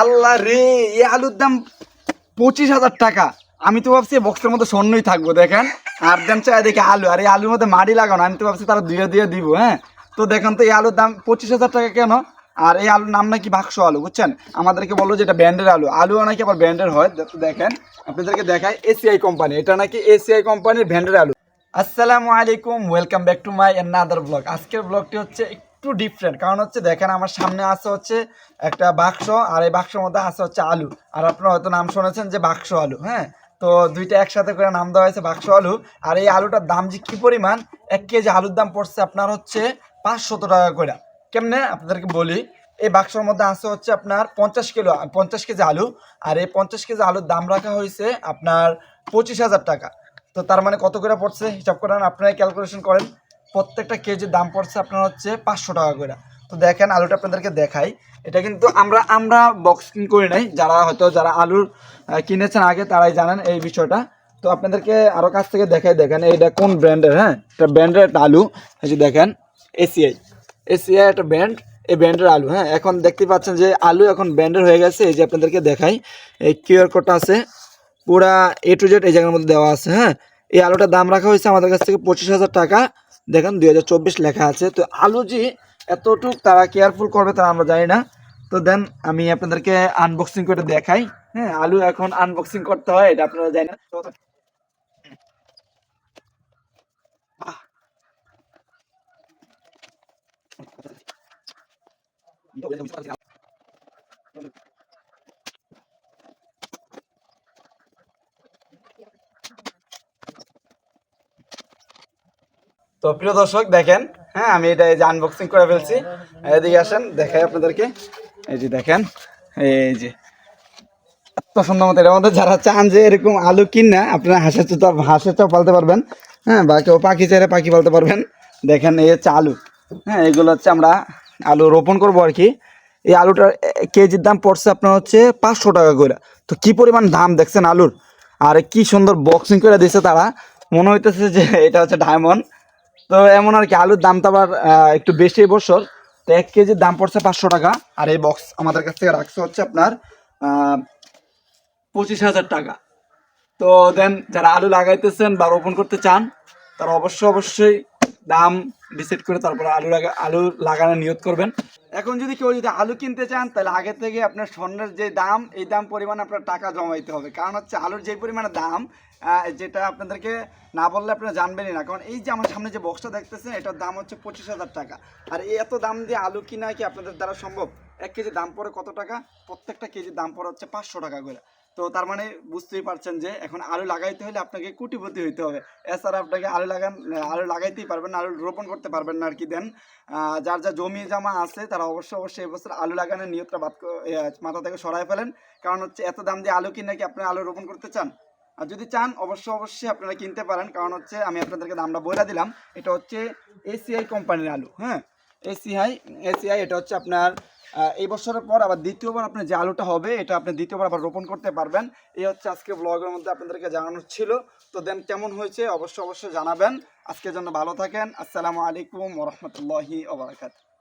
আল্লাহ রে, এই আলুর দাম 25,000 টাকা। আমি তো ভাবছি বক্সের মধ্যে স্বর্ণই থাকবো, দেখেন। আর দেন চাই দেখি আলু, আর এই আলুর মধ্যে মাটি লাগানো, আমি তো ভাবছি তারা দিয়ে দিয়ে দিব। হ্যাঁ, তো দেখেন তো এই আলুর দাম 25,000 টাকা কেন? আর এই আলুর নাম নাকি বাক্স আলু, বুঝছেন? আমাদেরকে বললো যে এটা ব্র্যান্ডের আলু, আলু নাকি আবার ব্র্যান্ডের হয়। তো দেখেন আপনাদেরকে দেখায়, এসিআই কোম্পানি, এটা নাকি এসিআই কোম্পানির ব্র্যান্ডের আলু। আসসালামু আলাইকুম, welcome back to my another blog. আজকের ব্লগটি হচ্ছে একটু ডিফারেন্ট, কারণ হচ্ছে দেখেন আমার সামনে আছে হচ্ছে একটা বাক্স, আর এই বাক্সের মধ্যে আছে হচ্ছে আলু। আর আপনারা হয়তো নাম শুনেছেন যে বাক্স আলু। হ্যাঁ, তো দুইটা একসাথে করে নাম দেওয়া হয়েছে বাক্স আলু। আর এই আলুটার দাম যে কী পরিমাণ, 1 কেজি আলুর দাম পড়ছে আপনার হচ্ছে 500 টাকা করে। কেমনে আপনাদেরকে বলি, এই বাক্সের মধ্যে আছে হচ্ছে আপনার 50 কেজি আলু। আর এই 50 কেজি আলুর দাম রাখা হয়েছে আপনার 25,000 টাকা। তো তার মানে কত করে পড়ছে হিসাব করেন, আপনারা ক্যালকুলেশন করেন। প্রত্যেকটা কেজির দাম পড়ছে আপনার হচ্ছে 500 টাকা করে। তো দেখেন আলুটা আপনাদেরকে দেখাই। এটা কিন্তু আমরা বক্সিং করি নাই, যারা আলুর কিনেছেন আগে তারাই জানেন এই বিষয়টা। তো আপনাদেরকে আরও কাছ থেকে দেখাই, দেখেন এইটা কোন ব্র্যান্ডের। হ্যাঁ, এটা ব্র্যান্ডের একটা আলু। এই যে দেখেন, এসিআই এসিআই একটা ব্র্যান্ড, এই ব্র্যান্ডের আলু। হ্যাঁ, এখন দেখতে পাচ্ছেন যে আলু এখন ব্র্যান্ডের হয়ে গেছে। এই যে আপনাদেরকে দেখাই, এই কিউআর কোডটা আছে, পুরা এ টু জেড এই জায়গার মধ্যে দেওয়া আছে। হ্যাঁ, এই আলুটার দাম রাখা হয়েছে আমাদের কাছ থেকে 25,000 টাকা। দেখেন 2024 লেখা আছে। তো আলু যে এতটুক তারা কেয়ারফুল করবে তা আমরা জানি না। তো দেন আমি আপনাদেরকে আনবক্সিং করে দেখাই। হ্যাঁ, আলু এখন আনবক্সিং করতে হয়, এটা আপনারা জানেন না। তো তো প্রিয় দর্শক দেখেন, হ্যাঁ আমি এটা এই যে আনবক্সিং করে ফেলছি। এদিকে আসেন দেখাই আপনাদেরকে। এই যে দেখেন, এই যে এত সুন্দর মতো, এর মধ্যে যারা চান যে এরকম আলু কিনা আপনারা হাঁসের চপ পালতে পারবেন। হ্যাঁ, বা কেউ পাখি চাইলে পাখি পালতে পারবেন। দেখেন এই হচ্ছে আলু। হ্যাঁ, এগুলো হচ্ছে আমরা আলু রোপণ করবো আর কি। এই আলুটার কেজির দাম পড়ছে আপনার হচ্ছে 500 টাকা করে। তো কি পরিমাণ দাম দেখছেন আলুর, আর কি সুন্দর বক্সিং করে দিছে তারা, মনে হইতেছে যে এটা হচ্ছে ডায়মন্ড। তো এমন আর কি, আলুর দাম তো আবার একটু বেশি বছর। তো 1 কেজির দাম পড়ছে 500 টাকা। আর এই বক্স আমাদের কাছ থেকে রাখছে হচ্ছে আপনার 25,000 টাকা। তো দেন যারা আলু লাগাইতেছেন বা রোপণ করতে চান, তারা অবশ্যই দাম ডিসাইড করে তারপরে আলু লাগানোর নিয়ত করবেন। এখন যদি কেউ আলু কিনতে চান, তাহলে আগে থেকে আপনার স্বর্ণের যে দাম, এই দাম পরিমাণ আপনার টাকা জমাইতে হবে। কারণ হচ্ছে আলুর যে পরিমাণে দাম, যেটা আপনাদেরকে না বললে আপনারা জানবেনই না। কারণ এই যে আমার সামনে যে বক্সটা দেখতেছেন, এটার দাম হচ্ছে 25,000 টাকা। আর এই এত দাম দিয়ে আলু কিনা কি আপনাদের দ্বারা সম্ভব? 1 কেজি দাম পড়ে কত টাকা? প্রত্যেকটা কেজির দাম পড়ে হচ্ছে 500 টাকা করে। তো তার মানে বুঝতেই পারছেন যে এখন আলু লাগাইতে হলে আপনাকে কোটিপতি হইতে হবে। এছাড়া আপনাকে আলু লাগাইতেই পারবেন না, আলু রোপণ করতে পারবেন না আর কি। দেন যার যা জমি জমা আছে তারা অবশ্যই এবছর আলু লাগানোর নিয়তটা মাথা থেকে সরাই ফেলেন। কারণ হচ্ছে এত দাম দিয়ে আলু কিনে কি আপনি আলু রোপণ করতে চান? আর যদি চান অবশ্যই আপনারা কিনতে পারেন। কারণ হচ্ছে আমি আপনাদেরকে দামটা বলে দিলাম। এটা হচ্ছে এসিআই কোম্পানির আলু। হ্যাঁ, এসিআই এসিআই এটা হচ্ছে আপনার এই বছরের পর আবার দ্বিতীয়বার আপনার যে আলুটা হবে, এটা আপনি দ্বিতীয়বার আবার রোপণ করতে পারবেন। এই হচ্ছে আজকে ব্লগের মধ্যে আপনাদেরকে জানানোর ছিল। তো দেন কেমন হয়েছে অবশ্যই জানাবেন। আজকের জন্য ভালো থাকেন। আসসালামু আলাইকুম ওয়া রাহমাতুল্লাহি ওয়া বারাকাতুহু।